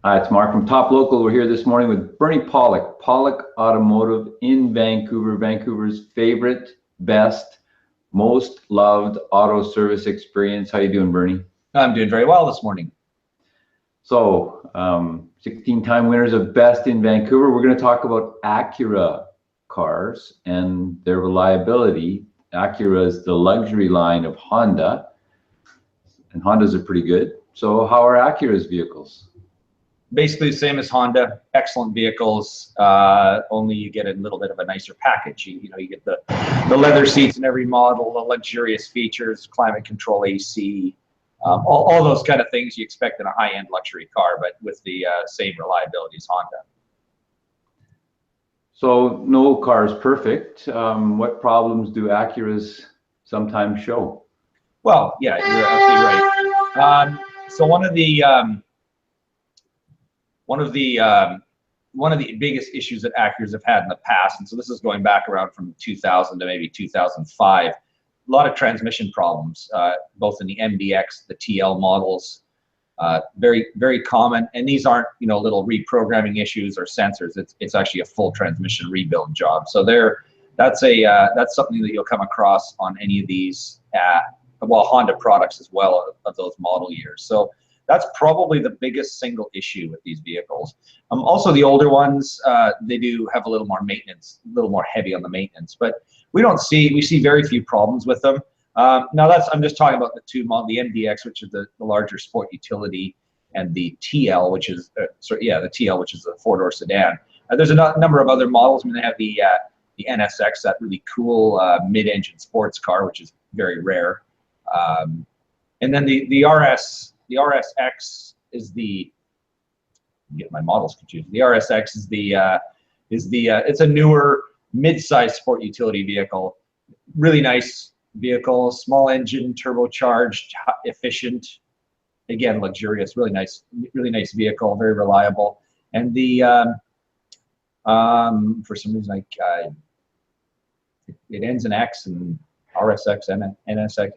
Hi, it's Mark from Top Local. We're here this morning with Bernie Pawlik, Pawlik Automotive in Vancouver, Vancouver's favorite, best, most loved auto service experience. How you doing, Bernie? I'm doing very well this morning. So, 16-time winners of Best in Vancouver. We're going to talk about Acura cars and their reliability. Acura is the luxury line of Honda, and Hondas are pretty good. So how are Acura's vehicles? Basically the same as Honda, excellent vehicles, only you get a little bit of a nicer package. You get the leather seats in every model, the luxurious features, climate control, AC, all those kind of things you expect in a high-end luxury car, but with the same reliability as Honda. So no car is perfect. What problems do Acuras sometimes show? Well, yeah, you're absolutely right. So one of the biggest issues that Acuras have had in the past, and so this is going back around from 2000 to maybe 2005, a lot of transmission problems, both in the MDX, the TL models, very, very common. And these aren't, little reprogramming issues or sensors. It's actually a full transmission rebuild job. So that's something that you'll come across on any of these, Honda products as well of those model years. So that's probably the biggest single issue with these vehicles. Also, the older ones, they do have a little more maintenance, a little more heavy on the maintenance, but we see very few problems with them. Now I'm just talking about the two models, the MDX, which is the larger sport utility, and the TL, which is, the TL, which is a four-door sedan. There's a number of other models. I mean, they have the NSX, that really cool mid-engine sports car, which is very rare. And then the RSX is get my models confused. The RSX it's a newer mid-size sport utility vehicle. Really nice vehicle, small engine, turbocharged, efficient, again luxurious, really nice vehicle, very reliable. And for some reason it ends in X, and RSX and NSX.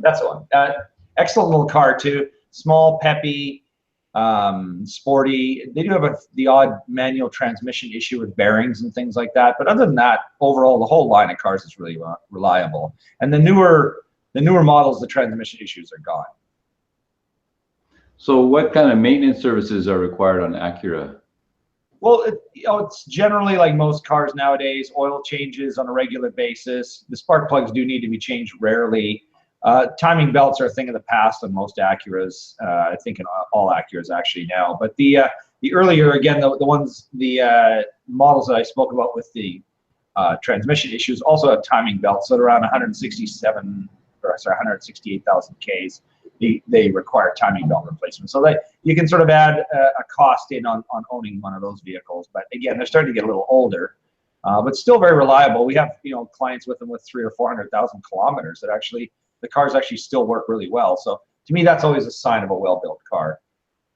That's the one. Excellent little car too. Small, peppy, sporty. They do have the odd manual transmission issue with bearings and things like that. But other than that, overall, the whole line of cars is really reliable. And the newer models, the transmission issues are gone. So what kind of maintenance services are required on Acura? Well, it's generally like most cars nowadays, oil changes on a regular basis. The spark plugs do need to be changed rarely. Timing belts are a thing of the past on most Acuras. I think in all Acuras actually now. But the earlier, again, the models that I spoke about with the transmission issues also have timing belts. So at around 168,000 Ks, they require timing belt replacement. So you can sort of add a cost in on owning one of those vehicles. But again, they're starting to get a little older, but still very reliable. We have clients with them with 300,000 or 400,000 kilometers that actually the cars actually still work really well. So to me, that's always a sign of a well-built car.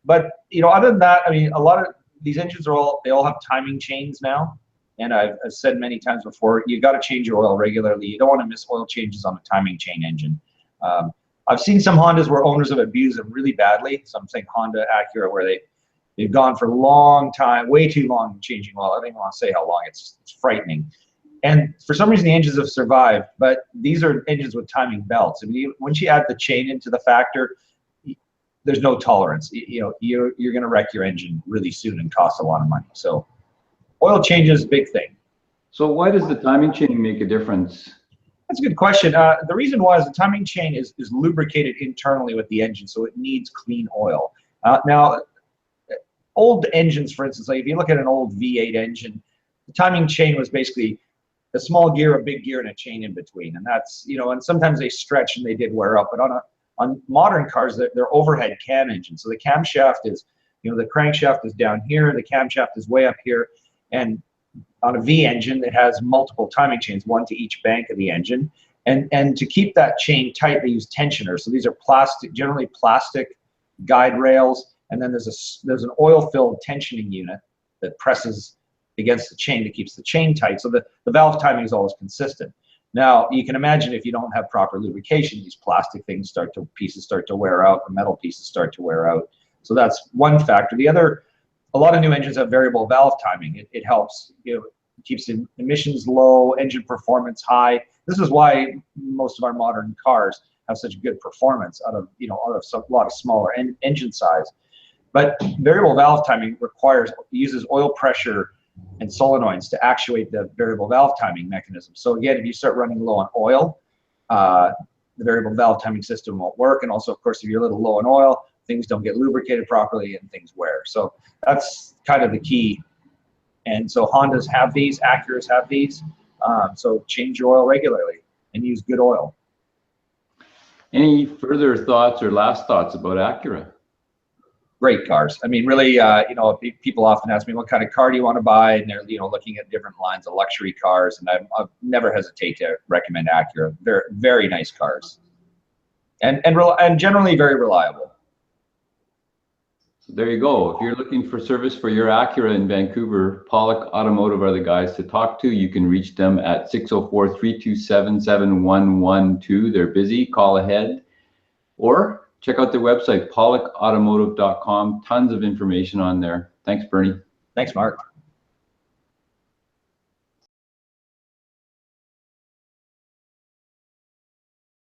But other than that, I mean, a lot of these engines all have timing chains now. And I've said many times before, you got to change your oil regularly. You don't want to miss oil changes on a timing chain engine. I've seen some Hondas where owners have abused them really badly. So I'm saying Honda, Acura, where they've gone for a long time, way too long changing oil. I don't even want to say how long. It's frightening. And for some reason, the engines have survived, but these are engines with timing belts. I mean, once you add the chain into the factor, there's no tolerance. You're going to wreck your engine really soon and cost a lot of money. So oil changes, big thing. So why does the timing chain make a difference? That's a good question. The reason why is the timing chain is lubricated internally with the engine, so it needs clean oil. Now, old engines, for instance, like if you look at an old V8 engine, the timing chain was basically a small gear, a big gear, and a chain in between. And that's, and sometimes they stretch and they did wear up. But on modern cars, they're overhead cam engines. So the camshaft is, the crankshaft is down here, the camshaft is way up here. And on a V engine, it has multiple timing chains, one to each bank of the engine. And to keep that chain tight, they use tensioners. So these are generally plastic guide rails. And then there's an oil-filled tensioning unit that presses against the chain that keeps the chain tight. So the valve timing is always consistent. Now, you can imagine if you don't have proper lubrication, these plastic pieces start to wear out, the metal pieces start to wear out. So that's one factor. The other, a lot of new engines have variable valve timing. It helps, keeps emissions low, engine performance high. This is why most of our modern cars have such good performance out of a lot of smaller engine size. But variable valve timing uses oil pressure and solenoids to actuate the variable valve timing mechanism. So again, if you start running low on oil, the variable valve timing system won't work. And also, of course, if you're a little low on oil, things don't get lubricated properly and things wear. So that's kind of the key. And so Hondas have these, Acuras have these. So change your oil regularly and use good oil. Any further thoughts or last thoughts about Acura? Great cars. I mean, really, people often ask me, what kind of car do you want to buy? And they're, looking at different lines of luxury cars. And I've never hesitate to recommend Acura. Very, very nice cars. And generally very reliable. So there you go. If you're looking for service for your Acura in Vancouver, Pawlik Automotive are the guys to talk to. You can reach them at 604-327-7112. They're busy. Call ahead. Or check out their website, pawlikautomotive.com. Tons of information on there. Thanks, Bernie. Thanks, Mark.